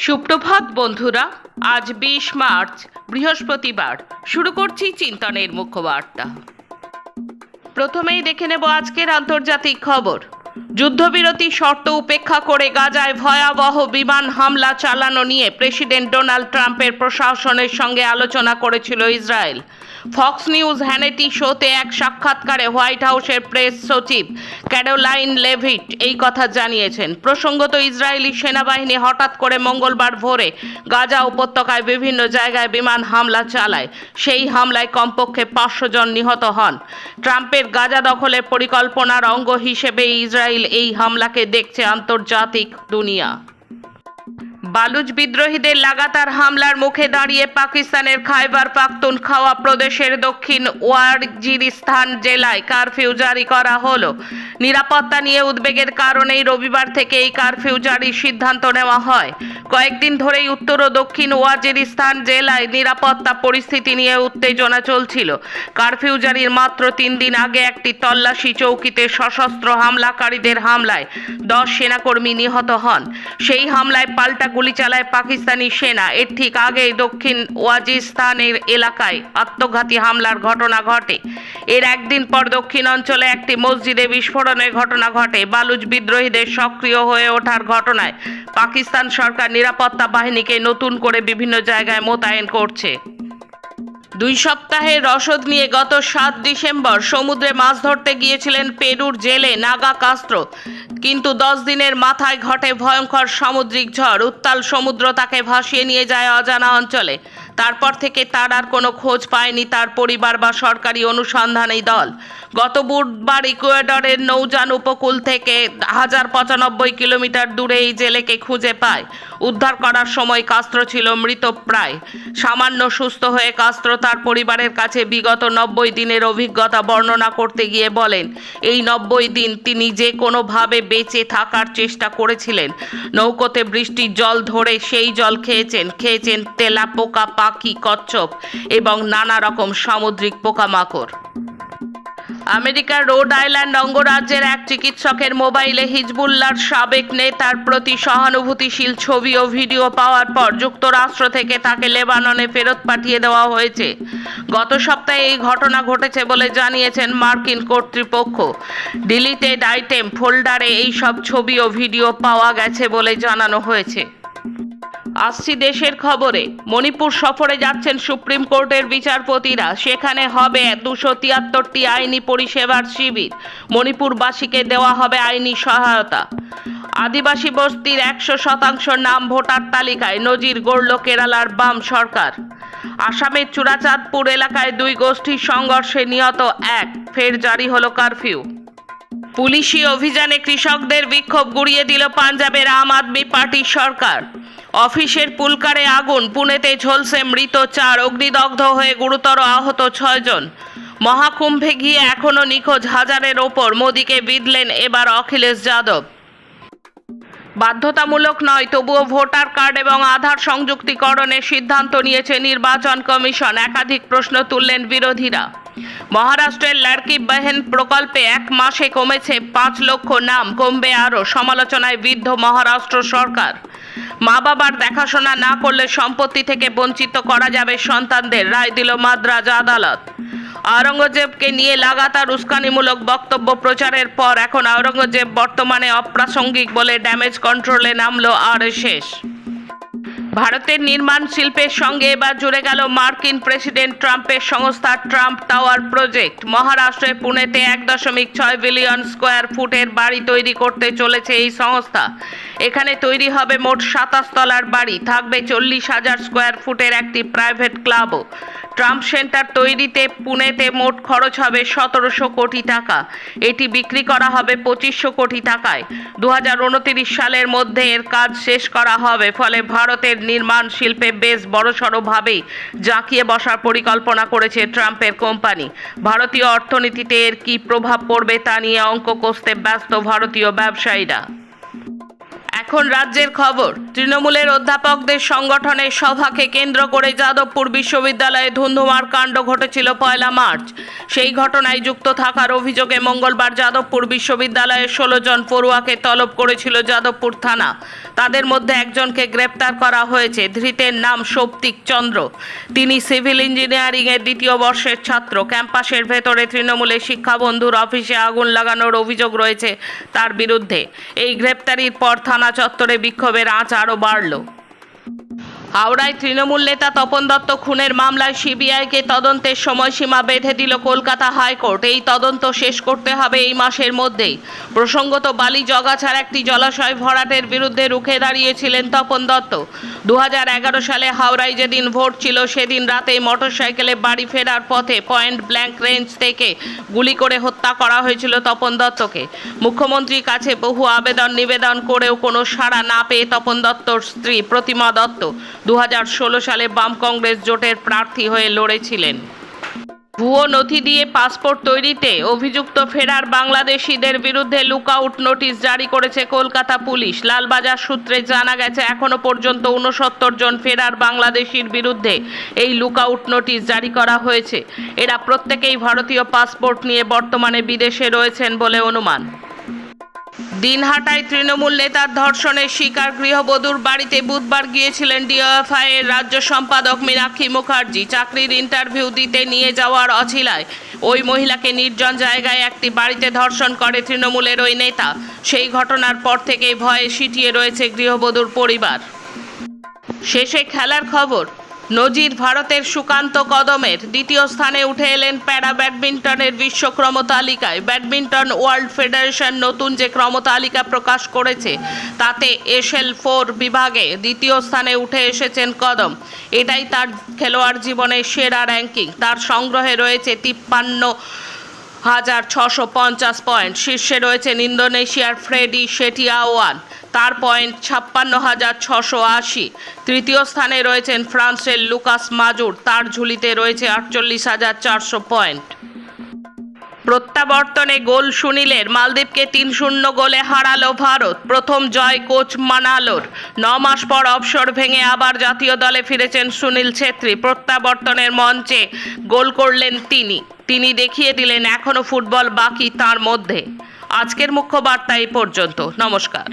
সুপ্রভাত বন্ধুরা, আজ 20 মার্চ বৃহস্পতিবার। শুরু করছি চিন্তনের মুখ্যবার্তা। প্রথমেই দেখে নেব আজকের আন্তর্জাতিক খবর। যুদ্ধবিরতি শর্ত উপেক্ষা করে গাজায় ভয়াবহ বিমান হামলা চালানো নিয়ে প্রেসিডেন্ট ডোনাল্ড ট্রাম্পের প্রশাসনের সঙ্গে আলোচনা করেছিল ইসরায়েল। ফক্স নিউজ হ্যানেটি শোতে এক সাক্ষাৎকারে হোয়াইট হাউসের প্রেস সচিব ক্যারোলাইন লেভিট এই কথা জানিয়েছেন। প্রসঙ্গত, ইসরায়েলি সেনাবাহিনী হঠাৎ করে মঙ্গলবার ভোরে গাজা উপত্যকায় বিভিন্ন জায়গায় বিমান হামলা চালায়। সেই হামলায় কমপক্ষে 500 জন নিহত হন। ট্রাম্পের গাজা দখলের পরিকল্পনার অঙ্গ হিসেবে ইসরায়েল এই হামলাকে দেখছে আন্তর্জাতিক দুনিয়া। বালুচ বিদ্রোহীদের লাগাতার হামলার মুখে দাঁড়িয়ে পাকিস্তানের খাইবার পাখতুনখাওয়া প্রদেশের দক্ষিণ ওয়াজিরিস্তান জেলায় কারফিউ জারি করা হলো। নিরাপত্তা নিয়ে উদ্বেগের কারণেই রবিবার থেকে এই কারফিউ জারির সিদ্ধান্ত নেওয়া হয়। কয়েকদিন ধরেই উত্তর ও দক্ষিণ ওয়াজিরিস্তান জেলায় নিরাপত্তা পরিস্থিতি নিয়ে উত্তেজনা চলছিল। কারফিউ জারির মাত্র 3 দিন আগে একটি তল্লাশি চৌকিতে সশস্ত্র হামলাকারীদের হামলায় 10 সেনাকর্মী নিহত হন। সেই হামলায় পাল্টা গুলি চালায় পাকিস্তানি সেনা। এর ঠিক আগেই দক্ষিণ ওয়াজিরিস্তানের এলাকায় আত্মঘাতী হামলার ঘটনা ঘটে। এর একদিন পর দক্ষিণ অঞ্চলে একটি মসজিদে বিস্ফোরণের ঘটনা ঘটে। বালুচ বিদ্রোহীদের সক্রিয় হয়ে ওঠার ঘটনায় পাকিস্তান সরকার নিরাপত্তা বাহিনীকে নতুন করে বিভিন্ন জায়গায় মোতায়েন করছে। 2 সপ্তাহের রসদ নিয়ে গত 7 ডিসেম্বর সমুদ্রে মাছ ধরতে গিয়েছিলেন পেরুর জেলে নাগা কাস্ত্রো, কিন্তু 10 দিনের মাথায় ঘটে ভয়ঙ্কর সামুদ্রিক ঝড়। উত্তাল সমুদ্র তাকে ভাসিয়ে নিয়ে যায় অজানা অঞ্চলে। তারপর থেকে তার আর কোনো খোঁজ পায়নি তার পরিবার বা সরকারি অনুসন্ধানী দল। গত বুধবার ইকুয়েডরের নৌজান উপকূল থেকে 1095 কিলোমিটার দূরে এই জেলেকে খুঁজে পায়। উদ্ধার করার সময় কাস্ত্রো ছিল মৃতপ্রায়। সামান্য সুস্থ হয়ে কাস্ত্রো তার পরিবারের কাছে বিগত 90 দিনের অভিজ্ঞতা বর্ণনা করতে গিয়ে বলেন, এই 90 দিন তিনি যে কোনোভাবে বেঁচে থাকার চেষ্টা করেছিলেন। নৌকোতে বৃষ্টির জল ধরে সেই জল খেয়েছেন তেলাপোকা, পাখি, কচ্ছপ এবং নানা রকম সামুদ্রিক পোকামাকড়। আমেরিকার রোড আইল্যান্ড অঙ্গরাজ্যের এক চিকিৎসকের মোবাইলে হিজবুল্লাহর সাবেক নেতার প্রতি সহানুভূতিশীল ছবি ও ভিডিও পাওয়ার পর যুক্তরাষ্ট্র থেকে তাকে লেবাননে ফেরত পাঠিয়ে দেওয়া হয়েছে। গত সপ্তাহে এই ঘটনা ঘটেছে বলে জানিয়েছেন মার্কিন কর্তৃপক্ষ। ডিলিটেড আইটেম ফোল্ডারে এই সব ছবি ও ভিডিও পাওয়া গেছে বলে জানানো হয়েছে। আসছি দেশের খবরে। মণিপুর সফরে যাচ্ছেন সুপ্রিম কোর্টের বিচারপতিরা। সেখানে হবে 273টি আইনি পরিষেবার শিবির। মণিপুরবাসীকে দেওয়া হবে আইনি সহায়তা। আদিবাসী বস্তির 100% নাম ভোটার তালিকায়, নজির গড়ল কেরালার বাম সরকার। আসামের চূড়াচাঁদপুর এলাকায় 2 গোষ্ঠীর সংঘর্ষে নিহত 1, ফের জারি হলো কারফিউ। পুলিশি অভিযানে কৃষকদের বিক্ষোভ গুড়িয়ে দিল পাঞ্জাবের আম আদমি পার্টির সরকার। অফিসের পুলকারে আগুন, পুনেতে ঝলসে মৃত 4, অগ্নিদগ্ধ হয়ে গুরুতর আহত 6 জন। মহাকুম্ভে গিয়ে এখনো নিখোঁজ 1000-এর ওপর, মোদীকে বিঁধলেন এবার অখিলেশ যাদব। বাধ্যতামূলক নয়, তবুও ভোটার কার্ড এবং আধার সংযুক্তিকরণের সিদ্ধান্ত নিয়েছে নির্বাচন কমিশন। একাধিক প্রশ্ন তুললেন বিরোধীরা। মহারাষ্ট্রের লড়কি বহন প্রকল্পে 1 মাসে কমেছে 5 লক্ষ নাম, কমবে আরও। সমালোচনায় বিদ্ধ মহারাষ্ট্র সরকার। মা বাবার দেখাশোনা না করলে সম্পত্তি থেকে বঞ্চিত করা যাবে সন্তানদের, রায় দিল মাদ্রাজ আদালত। আওরঙ্গজেবকে নিয়ে লাগাতার উস্কানিমূলক বক্তব্য প্রচারের পর এখন আওরঙ্গজেব বর্তমানে অপ্রাসঙ্গিক বলে ড্যামেজ কন্ট্রোলে নামল RSS। ভারতের নির্মাণ শিল্পের সঙ্গে এবার জুড়ে গেল মার্কিন প্রেসিডেন্ট ট্রাম্পের সংস্থা ট্রাম্প টাওয়ার প্রজেক্ট। মহারাষ্ট্রের পুনেতে 1.6 বিলিয়ন স্কোয়ার ফুটের বাড়ি তৈরি করতে চলেছে এই সংস্থা। এখানে তৈরি হবে মোট 27 তলার বাড়ি, থাকবে 40,000 স্কোয়ার ফুটের একটি প্রাইভেট ক্লাবও। ট্রাম্প সেন্টার তৈরিতে পুনেতে মোট খরচ হবে 1700 কোটি টাকা। এটি বিক্রি করা হবে 2500 কোটি টাকায়। 2029 সালের মধ্যে এর কাজ শেষ করা হবে। ফলে ভারতের নির্মাণ শিল্পে বেশ বড়সড়ভাবেই জাঁকিয়ে বসার পরিকল্পনা করেছে ট্রাম্পের কোম্পানি। ভারতীয় অর্থনীতিতে এর কী প্রভাব পড়বে তা নিয়ে অঙ্ক কষতে ব্যস্ত ভারতীয় ব্যবসায়ীরা। এখন রাজ্যের খবর। তৃণমূলের অধ্যাপকদের সংগঠনের সভাকে কেন্দ্র করে যাদবপুর বিশ্ববিদ্যালয়ে ধুন্ধুমার কাণ্ড ঘটেছিল 1 মার্চ। সেই ঘটনায় যুক্ত থাকার অভিযোগে মঙ্গলবার যাদবপুর বিশ্ববিদ্যালয়ের 16 জন পড়ুয়াকে তলব করেছিল যাদবপুর থানা। তাদের মধ্যে একজনকে গ্রেপ্তার করা হয়েছে। ধৃতের নাম সৌপ্তিক চন্দ্র। তিনি সিভিল ইঞ্জিনিয়ারিংয়ের 2য় বর্ষের ছাত্র। ক্যাম্পাসের ভেতরে তৃণমূলের শিক্ষাবন্ধুর অফিসে আগুন লাগানোর অভিযোগ রয়েছে তার বিরুদ্ধে। এই গ্রেপ্তারির পর থানা চত্বরে বিক্ষোভের আঁচ আরও বাড়ল। হাওড়ায় তৃণমূল নেতা তপন দত্ত খুনের মামলায় সিবিআইকে তদন্তের সময়সীমা বেঁধে দিল কলকাতা হাইকোর্ট। এই তদন্ত শেষ করতে হবে এই মাসের মধ্যেই। প্রসঙ্গত, বালি জগাছার একটি জলাশয় ভরাটের বিরুদ্ধে রুখে দাঁড়িয়েছিলেন তপন দত্ত। 2011 সালে হাওড়ায় যেদিন ভোট ছিল সেদিন রাতে মোটরসাইকেলে বাড়ি ফেরার পথে পয়েন্ট ব্ল্যাঙ্ক রেঞ্জ থেকে গুলি করে হত্যা করা হয়েছিল তপন দত্তকে। মুখ্যমন্ত্রীর কাছে বহু নিবেদন করেও কোনো সাড়া না পেয়ে তপন দত্তর স্ত্রী প্রতিমা দত্ত 2016 সালে বাম কংগ্রেস জোটের প্রার্থী হয়ে লড়েছিলেন। ভুয়ো নথি দিয়ে পাসপোর্ট তৈরিতে অভিযুক্ত ফেরার বাংলাদেশিদের বিরুদ্ধে লুকআউট নোটিশ জারি করেছে কলকাতা পুলিশ। লালবাজার সূত্রে জানা গেছে, এখনো পর্যন্ত 69 জন ফেরার বাংলাদেশির বিরুদ্ধে এই লুকআউট নোটিশ জারি করা হয়েছে। এরা প্রত্যেকেই ভারতীয় পাসপোর্ট নিয়ে বর্তমানে বিদেশে রয়েছেন বলে অনুমান। দিনহাটায় তৃণমূল নেতার ধর্ষণের শিকার গৃহবধূর বাড়িতে বুধবার গিয়েছিলেন ডিওএফআই এর রাজ্য সম্পাদক মীনাক্ষী মুখার্জি। চাকরির ইন্টারভিউ দিতে নিয়ে যাওয়ার অছিলায় ওই মহিলাকে নির্জন জায়গায় একটি বাড়িতে ধর্ষণ করে তৃণমূলের ওই নেতা। সেই ঘটনার পর থেকেই ভয়ে সিটিয়ে রয়েছে গৃহবধূর পরিবার। শেষে খেলার খবর। নজির ভারতের সুকান্ত কদমের। 2য় স্থানে উঠে এলেন প্যারা ব্যাডমিন্টনের বিশ্ব ক্রমতালিকায়। ব্যাডমিন্টন ওয়ার্ল্ড ফেডারেশন নতুন যে ক্রমতালিকা প্রকাশ করেছে তাতে SL4 বিভাগে 2য় স্থানে উঠে এসেছেন কদম। এটাই তার খেলোয়াড় জীবনের সেরা র্যাঙ্কিং। তার সংগ্রহে রয়েছে 53,650 পয়েন্ট। শীর্ষে রয়েছেন ইন্দোনেশিয়ার ফ্রেডি শেটিয়াওয়ান, তার পয়েন্ট 56,680। তৃতীয় স্থানে রয়েছেন ফ্রান্সের লুকাস মাজুর, তার ঝুলিতে রয়েছে 48,400 পয়েন্ট। প্রত্যাবর্তনে গোল সুনীলের। মালদ্বীপকে 3-0 গোলে হারালো ভারত। প্রথম জয় কোচ মানালোর। 9 মাস পর অবসর ভেঙে আবার জাতীয় দলে ফিরেছেন সুনীল ছেত্রী। প্রত্যাবর্তনের মঞ্চে গোল করলেন তিনি দেখিয়ে দিলেন এখনও ফুটবল বাকি তার মধ্যে। আজকের মুখ্য বার্তা এই পর্যন্ত। নমস্কার।